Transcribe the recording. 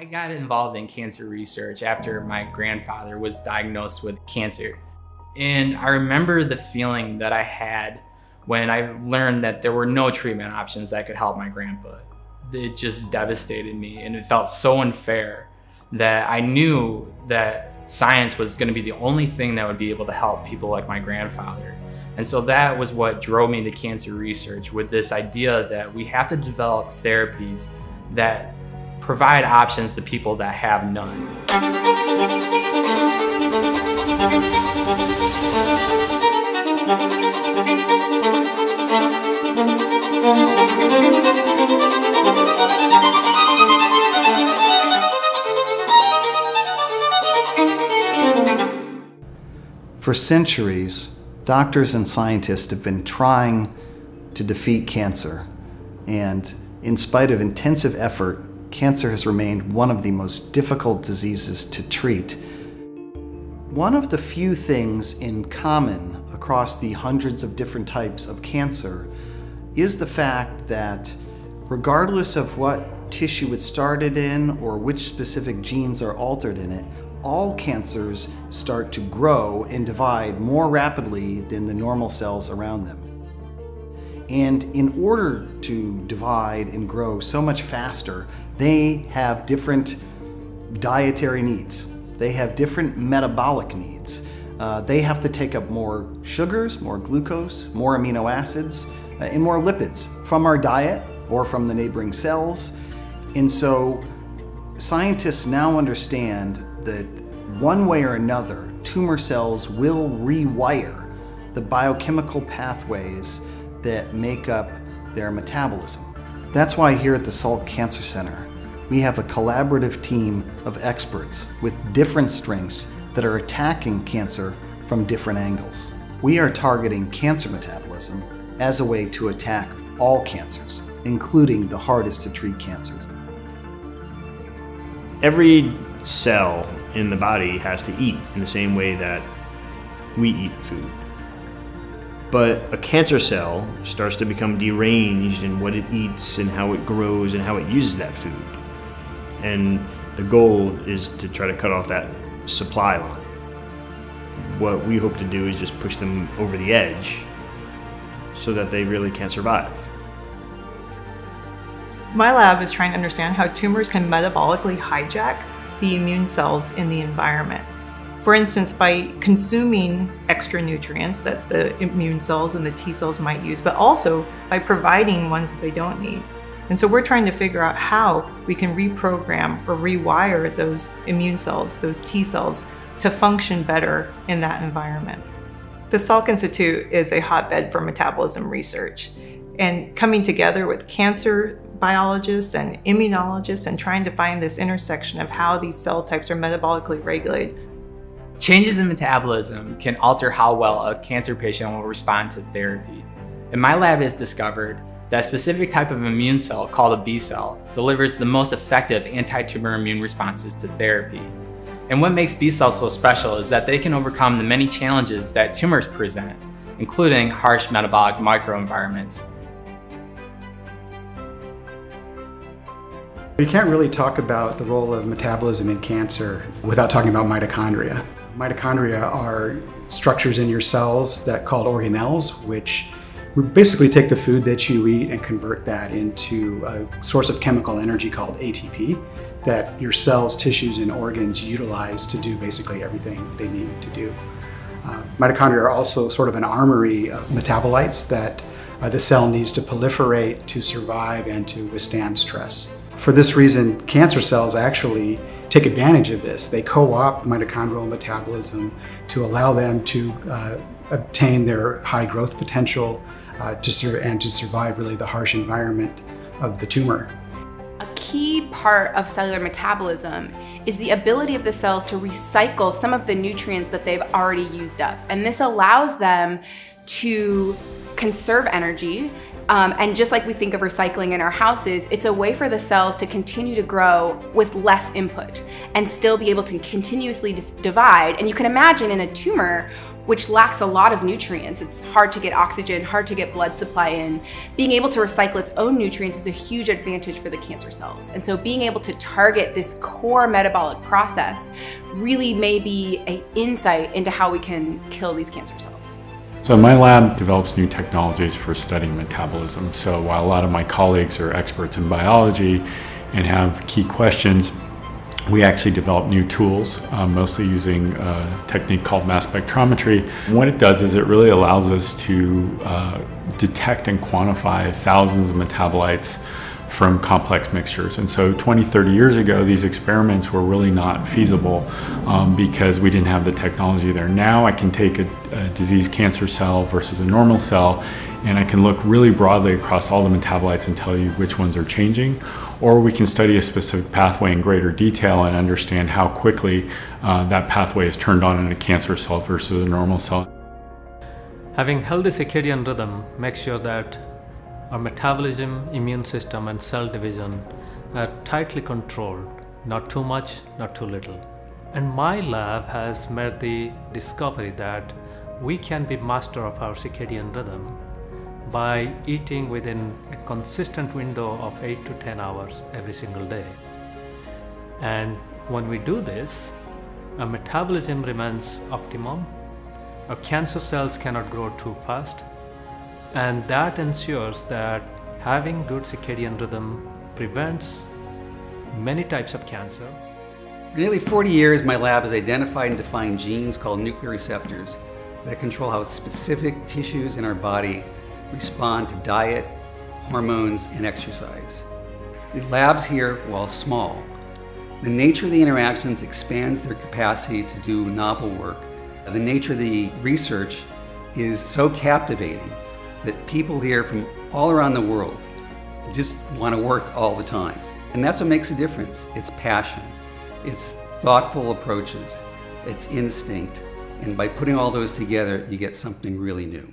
I got involved in cancer research after my grandfather was diagnosed with cancer. And I remember the feeling that I had when I learned that there were no treatment options that could help my grandpa. It just devastated me, and it felt so unfair that I knew that science was going to be the only thing that would be able to help people like my grandfather. And so that was what drove me to cancer research, with this idea that we have to develop therapies that provide options to people that have none. For centuries, doctors and scientists have been trying to defeat cancer, and in spite of intensive effort, cancer has remained one of the most difficult diseases to treat. One of the few things in common across the hundreds of different types of cancer is the fact that regardless of what tissue it started in or which specific genes are altered in it, all cancers start to grow and divide more rapidly than the normal cells around them. And in order to divide and grow so much faster, they have different dietary needs. They have different metabolic needs. They have to take up more sugars, more glucose, more amino acids, and more lipids from our diet or from the neighboring cells. And so scientists now understand that one way or another, tumor cells will rewire the biochemical pathways that make up their metabolism. That's why here at the Salk Cancer Center, we have a collaborative team of experts with different strengths that are attacking cancer from different angles. We are targeting cancer metabolism as a way to attack all cancers, including the hardest to treat cancers. Every cell in the body has to eat in the same way that we eat food. But a cancer cell starts to become deranged in what it eats and how it grows and how it uses that food. And the goal is to try to cut off that supply line. What we hope to do is just push them over the edge so that they really can't survive. My lab is trying to understand how tumors can metabolically hijack the immune cells in the environment. For instance, by consuming extra nutrients that the immune cells and the T cells might use, but also by providing ones that they don't need. And so we're trying to figure out how we can reprogram or rewire those immune cells, those T cells, to function better in that environment. The Salk Institute is a hotbed for metabolism research, and coming together with cancer biologists and immunologists and trying to find this intersection of how these cell types are metabolically regulated. Changes in metabolism can alter how well a cancer patient will respond to therapy. And my lab has discovered that a specific type of immune cell called a B cell delivers the most effective anti-tumor immune responses to therapy. And what makes B cells so special is that they can overcome the many challenges that tumors present, including harsh metabolic microenvironments. You can't really talk about the role of metabolism in cancer without talking about mitochondria. Mitochondria are structures in your cells that called organelles, which basically take the food that you eat and convert that into a source of chemical energy called ATP that your cells, tissues, and organs utilize to do basically everything they need to do. Mitochondria are also sort of an armory of metabolites that the cell needs to proliferate to survive and to withstand stress. For this reason, cancer cells actually take advantage of this. They co-opt mitochondrial metabolism to allow them to obtain their high growth potential and to survive really the harsh environment of the tumor. A key part of cellular metabolism is the ability of the cells to recycle some of the nutrients that they've already used up. And this allows them to conserve energy. And just like we think of recycling in our houses, it's a way for the cells to continue to grow with less input and still be able to continuously divide. And you can imagine in a tumor which lacks a lot of nutrients. It's hard to get oxygen, hard to get blood supply in. Being able to recycle its own nutrients is a huge advantage for the cancer cells. And so being able to target this core metabolic process really may be an insight into how we can kill these cancer cells. So my lab develops new technologies for studying metabolism. So while a lot of my colleagues are experts in biology and have key questions, we actually develop new tools, mostly using a technique called mass spectrometry. And what it does is it really allows us to detect and quantify thousands of metabolites from complex mixtures. And so 20, 30 years ago, these experiments were really not feasible because we didn't have the technology there. Now I can take a diseased cancer cell versus a normal cell, and I can look really broadly across all the metabolites and tell you which ones are changing. Or we can study a specific pathway in greater detail and understand how quickly that pathway is turned on in a cancer cell versus a normal cell. Having healthy circadian rhythm makes sure that our metabolism, immune system, and cell division are tightly controlled, not too much, not too little. And my lab has made the discovery that we can be master of our circadian rhythm by eating within a consistent window of 8 to 10 hours every single day. And when we do this, our metabolism remains optimum, our cancer cells cannot grow too fast, and that ensures that having good circadian rhythm prevents many types of cancer. For nearly 40 years, my lab has identified and defined genes called nuclear receptors that control how specific tissues in our body respond to diet, hormones, and exercise. The labs here, while small, the nature of the interactions expands their capacity to do novel work. The nature of the research is so captivating that people here from all around the world just want to work all the time. And that's what makes a difference. It's passion, it's thoughtful approaches, it's instinct. And by putting all those together, you get something really new.